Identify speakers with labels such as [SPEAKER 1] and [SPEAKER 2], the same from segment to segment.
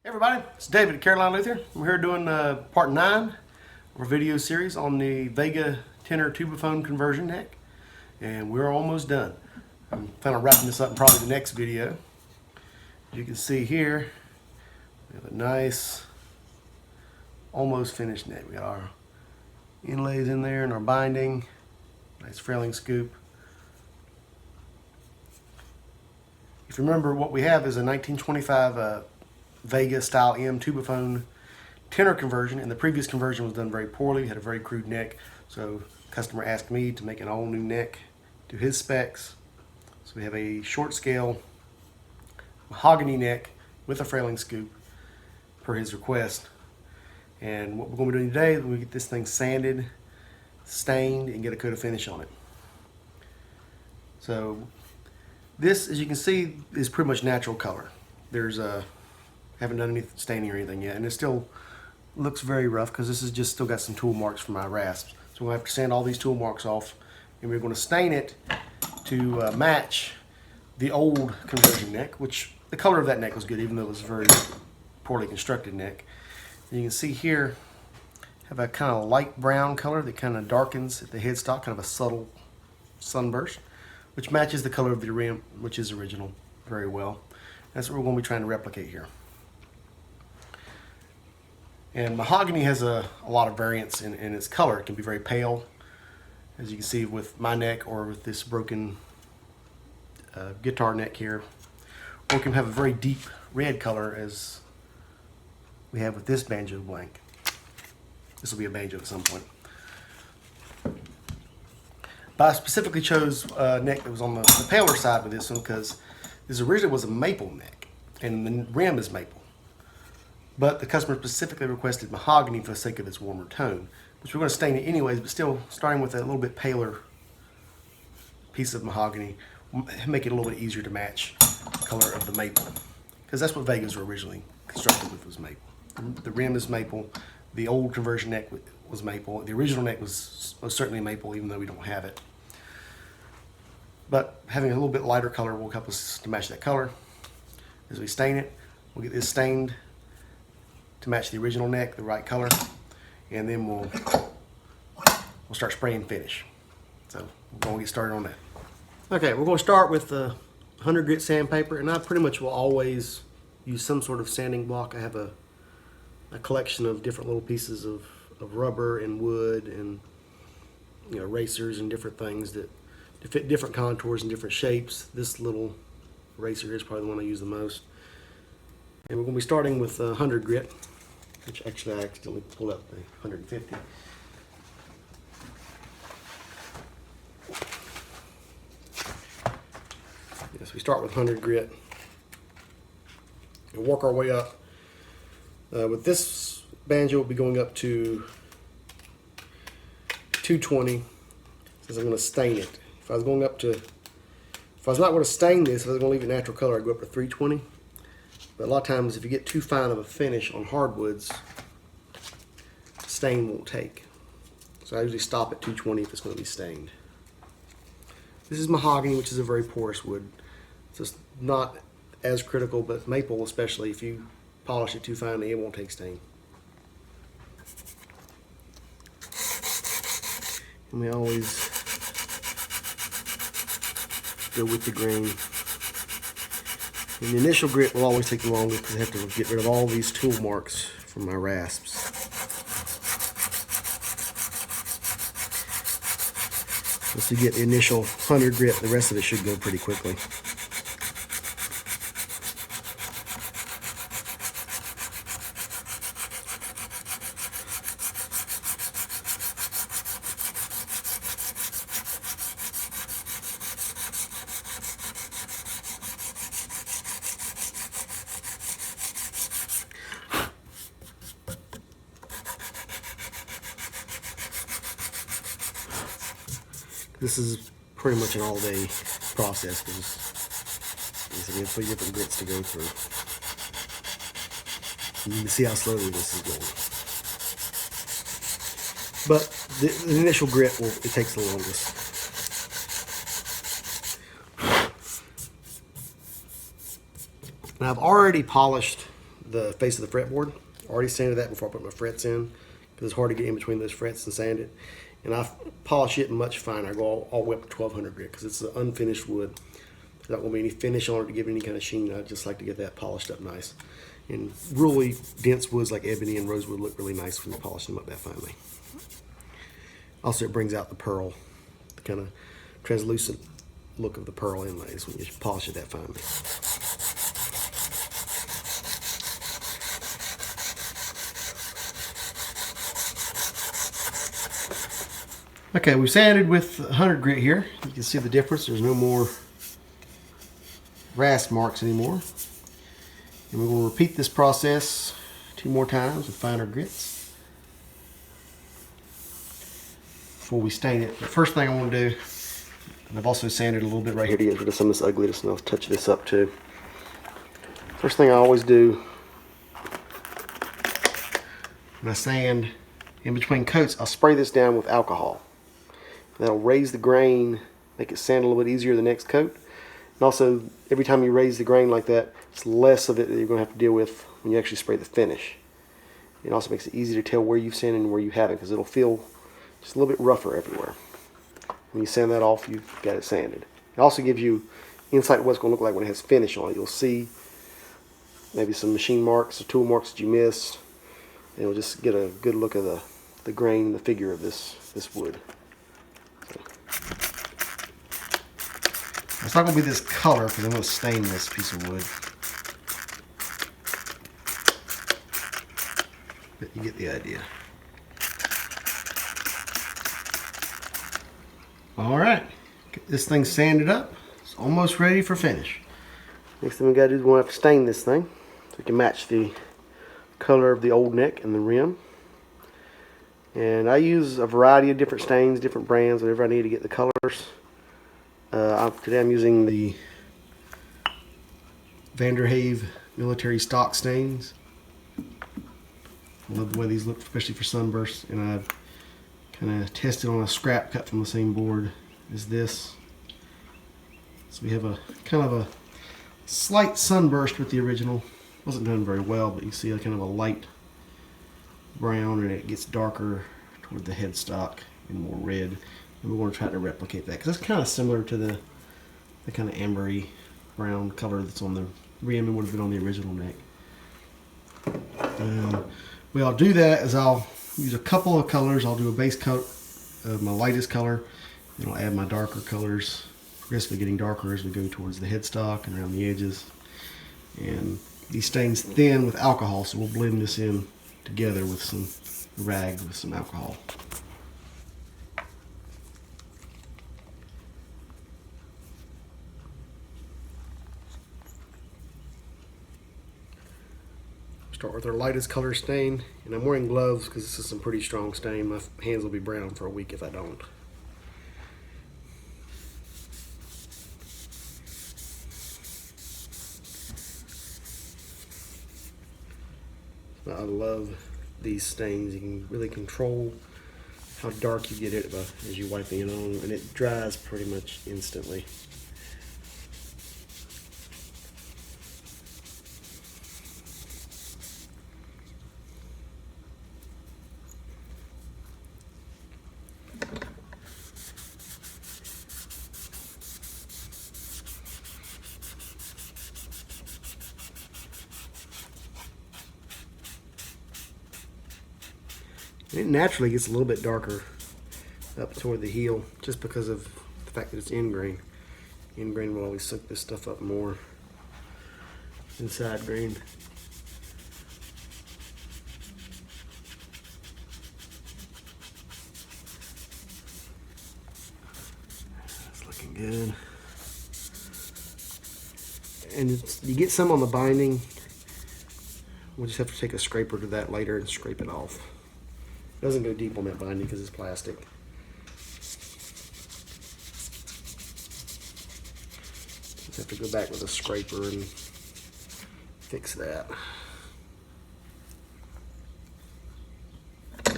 [SPEAKER 1] Hey everybody, it's David at Caroline Luther. We're here doing part 9 of our video series on the Vega Tenor Tubaphone conversion neck, and we're almost done. I'm kind of wrapping this up in probably the next video. As you can see here, we have a nice, almost finished neck. We got our inlays in there and our binding, nice frailing scoop. If you remember, what we have is a 1925 Vega style M tubaphone tenor conversion, and the previous conversion was done very poorly. It had a very crude neck, so the customer asked me to make an all new neck to his specs. So we have a short scale mahogany neck with a frailing scoop per his request. And what we're going to be doing today is we get this thing sanded, stained, and get a coat of finish on it. So this, as you can see, is pretty much natural color. There's a haven't done any staining or anything yet, and it still looks very rough because this has just still got some tool marks from my rasps. So we'll have to sand all these tool marks off, and we're going to stain it to match the old conversion neck, which the color of that neck was good, even though it was a very poorly constructed neck. And you can see here, have a kind of light brown color that kind of darkens at the headstock, kind of a subtle sunburst, which matches the color of the rim, which is original, very well. That's what we're going to be trying to replicate here. And mahogany has a lot of variance in its color. It can be very pale, as you can see with my neck or with this broken guitar neck here. Or it can have a very deep red color, as we have with this banjo blank. This will be a banjo at some point. But I specifically chose a neck that was on the paler side with this one because this originally was a maple neck, and the rim is maple. But the customer specifically requested mahogany for the sake of its warmer tone, which we're going to stain it anyways, but still starting with a little bit paler piece of mahogany, make it a little bit easier to match the color of the maple. Because that's what Vegas were originally constructed with, was maple. The rim is maple, the old conversion neck was maple, the original neck was certainly maple, even though we don't have it. But having a little bit lighter color will help us to match that color. As we stain it, we'll get this stained to match the original neck, the right color, and then we'll start spraying finish. So we're going to get started on that. Okay, we're going to start with the 100 grit sandpaper, and I pretty much will always use some sort of sanding block. I have a collection of different little pieces of rubber and wood and erasers and different things that fit different contours and different shapes. This little eraser is probably the one I use the most. And we're going to be starting with 100 grit, which actually I accidentally pulled up the 150. Yes, we start with 100 grit and work our way up. With this banjo, we'll be going up to 220, since I'm going to stain it. If I was not going to stain this, if I was going to leave it natural color, I'd go up to 320. But a lot of times, if you get too fine of a finish on hardwoods, stain won't take. So I usually stop at 220 if it's going to be stained. This is mahogany, which is a very porous wood. So it's not as critical, but maple especially, if you polish it too finely, it won't take stain. And we always go with the grain. And the initial grit will always take the longest because I have to get rid of all these tool marks from my rasps. Once you get the initial 100 grit, the rest of it should go pretty quickly. This is pretty much an all-day process because we have 3 different grits to go through. And you can see how slowly this is going. But the initial grit, it takes the longest. And I've already polished the face of the fretboard. Already sanded that before I put my frets in, because it's hard to get in between those frets and sand it. And I polish it much finer. I go all the way up to 1200 grit, because it's an unfinished wood. There's not going to be any finish on it to give it any kind of sheen. I just like to get that polished up nice. And really dense woods like ebony and rosewood look really nice when you polish them up that finely. Also, it brings out the pearl, the kind of translucent look of the pearl inlays when you polish it that finely. Okay, we've sanded with 100 grit here. You can see the difference. There's no more rasp marks anymore. And we're going to repeat this process 2 more times with finer grits before we stain it. The first thing I want to do, and I've also sanded a little bit right here to get rid of some of this ugliness, and I'll touch this up too. First thing I always do when I sand in between coats, I'll spray this down with alcohol. That'll raise the grain, make it sand a little bit easier the next coat. And also, every time you raise the grain like that, it's less of it that you're going to have to deal with when you actually spray the finish. It also makes it easy to tell where you've sanded and where you haven't, because it'll feel just a little bit rougher everywhere. When you sand that off, you've got it sanded. It also gives you insight of what it's going to look like when it has finish on it. You'll see maybe some machine marks or tool marks that you missed. And you'll just get a good look of the grain and the figure of this wood. It's not going to be this color because I'm going to stain this piece of wood. But you get the idea. Alright, get this thing sanded up. It's almost ready for finish. Next thing we got to do is we'll have to stain this thing so we can match the color of the old neck and the rim. And I use a variety of different stains, different brands, whatever I need to get the colors. Today I'm using the Vanderhave military stock stains. I love the way these look, especially for sunbursts. And I kind of tested on a scrap cut from the same board as this. So we have a kind of a slight sunburst with the original. Wasn't done very well, but you see a kind of a light brown, and it gets darker toward the headstock and more red. And we want to try to replicate that because it's kind of similar to the kind of ambery brown color that's on the rim and would have been on the original neck. The way I'll do that is I'll use a couple of colors. I'll do a base coat of my lightest color, and I'll add my darker colors, progressively getting darker as we go towards the headstock and around the edges. And these stains thin with alcohol, so we'll blend this in together with some rag with some alcohol. Start with our lightest color stain, and I'm wearing gloves because this is some pretty strong stain. My hands will be brown for a week if I don't. I love these stains. You can really control how dark you get it as you wiping it on, and it dries pretty much instantly. It naturally gets a little bit darker up toward the heel just because of the fact that it's end grain. End grain will always soak this stuff up more than side grain. It's looking good. And you get some on the binding. We'll just have to take a scraper to that later and scrape it off. It doesn't go deep on that binding because it's plastic. Just have to go back with a scraper and fix that. Get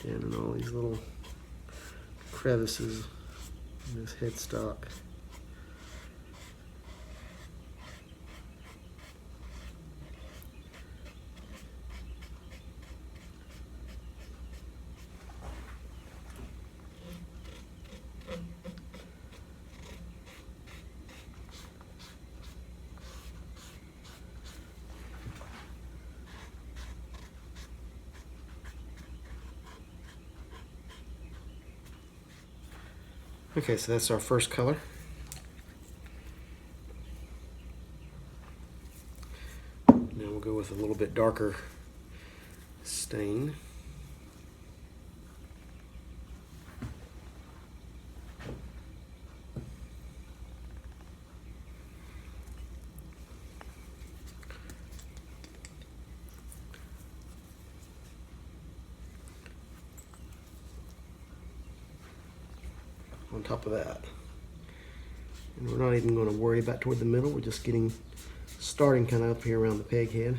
[SPEAKER 1] down in all these little crevices in this headstock. Okay, so that's our first color. Now we'll go with a little bit darker stain. On top of that. And we're not even going to worry about toward the middle. We're just starting kind of up here around the peg head.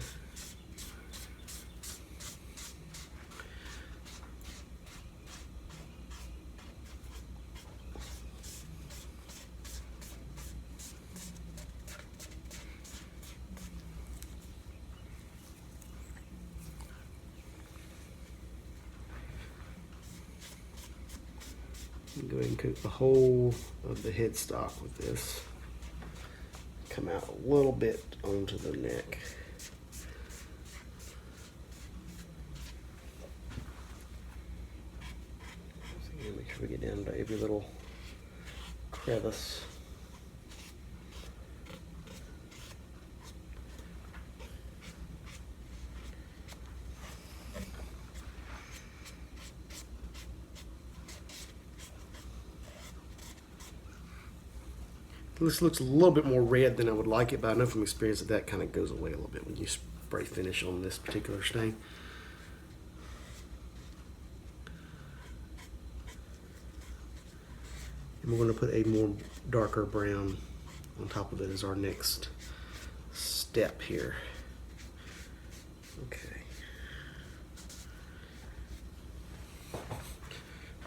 [SPEAKER 1] Go ahead and coat the whole of the headstock with this. Come out a little bit onto the neck. So again, make sure we get down to every little crevice. This looks a little bit more red than I would like it, but I know from experience that kind of goes away a little bit when you spray finish on this particular stain. And we're going to put a more darker brown on top of it as our next step here. Okay.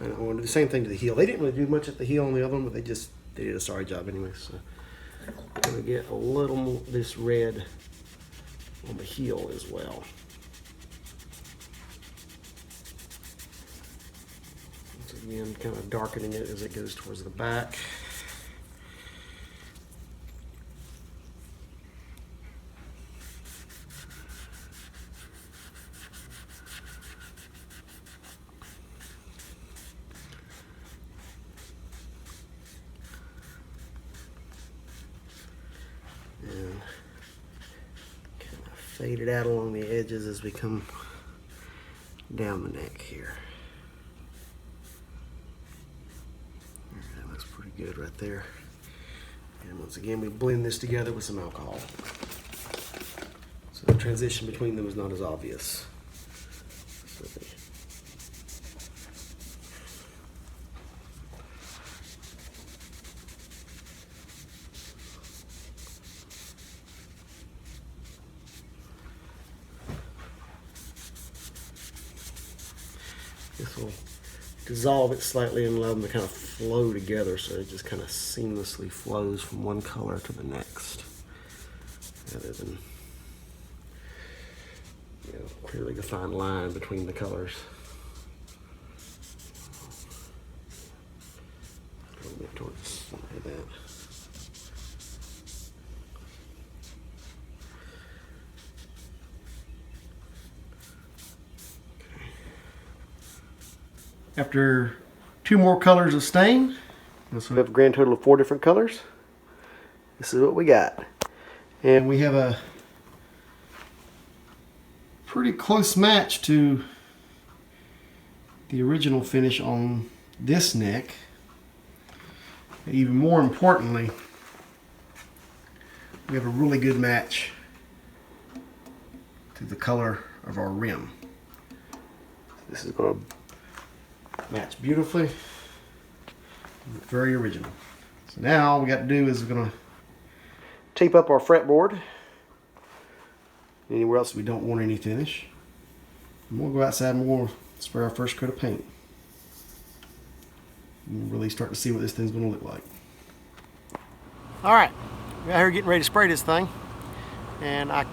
[SPEAKER 1] And I want to do the same thing to the heel. They didn't really do much at the heel on the other one, but they did a sorry job anyway. So I'm going to get a little more this red on the heel as well. Once again, kind of darkening it as it goes towards the back. And kind of fade it out along the edges as we come down the neck here. That looks pretty good right there. And once again, we blend this together with some alcohol, so the transition between them is not as obvious. This will dissolve it slightly and allow them to kind of flow together, so it just kind of seamlessly flows from one color to the next, rather than, clearly defined line between the colors. A little bit towards the side of that. After 2 more colors of stain, so we have a grand total of 4 different colors. This is what we got. And we have a pretty close match to the original finish on this neck. And even more importantly, we have a really good match to the color of our rim. This is going to match beautifully. Very original. So now all we got to do is we're going to tape up our fretboard anywhere else we don't want any finish. And we'll go outside and we'll spray our first coat of paint. And we'll really start to see what this thing's going to look like. Alright, we're out here getting ready to spray this thing. And I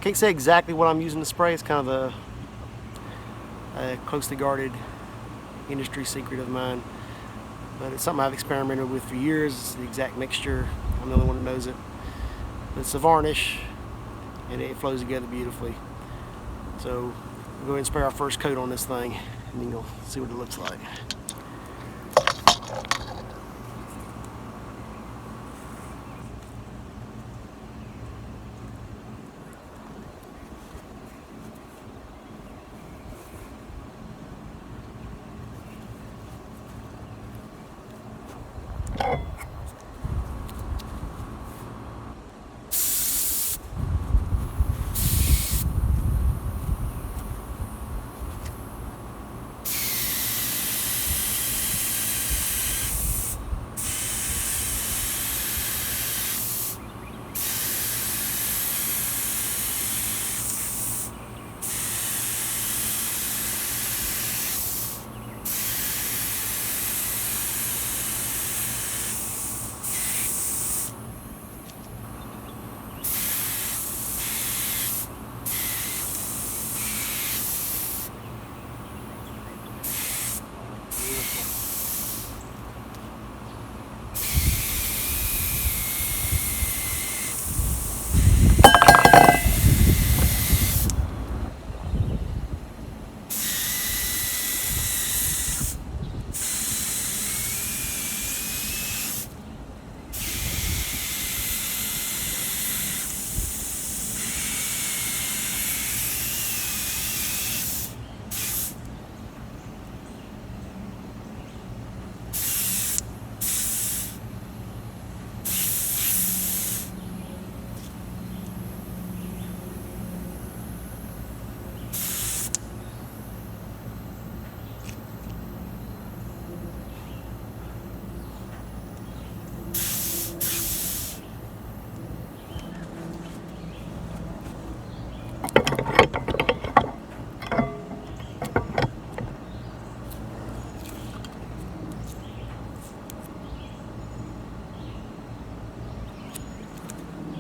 [SPEAKER 1] can't say exactly what I'm using to spray. It's kind of a closely guarded industry secret of mine, but it's something I've experimented with for years. It's the exact mixture. I'm the only one that knows it. But it's a varnish, and it flows together beautifully. So we'll go ahead and spray our first coat on this thing, and then you'll see what it looks like.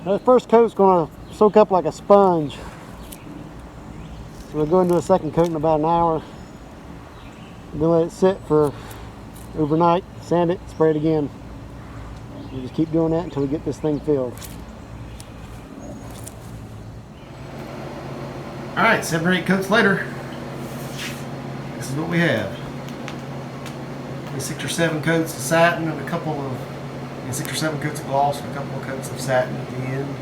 [SPEAKER 2] That first coat's going to soak up like a sponge. So we'll go into a second coat in about an hour. Then let it sit for overnight, sand it, spray it again. We just keep doing that until we get this thing filled.
[SPEAKER 1] All right, 7 or 8 coats later, this is what we have. 6 or 7 coats of satin and a couple of, 6 or 7 coats of gloss and a couple of coats of satin at the end.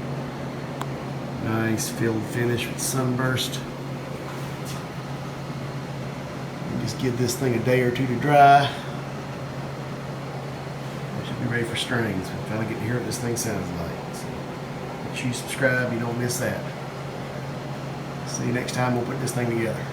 [SPEAKER 1] Nice filled finish with sunburst. And just give this thing a day or two to dry. It should be ready for strings. We're finally getting to hear what this thing sounds like. So make sure you subscribe, you don't miss that. See you next time we'll put this thing together.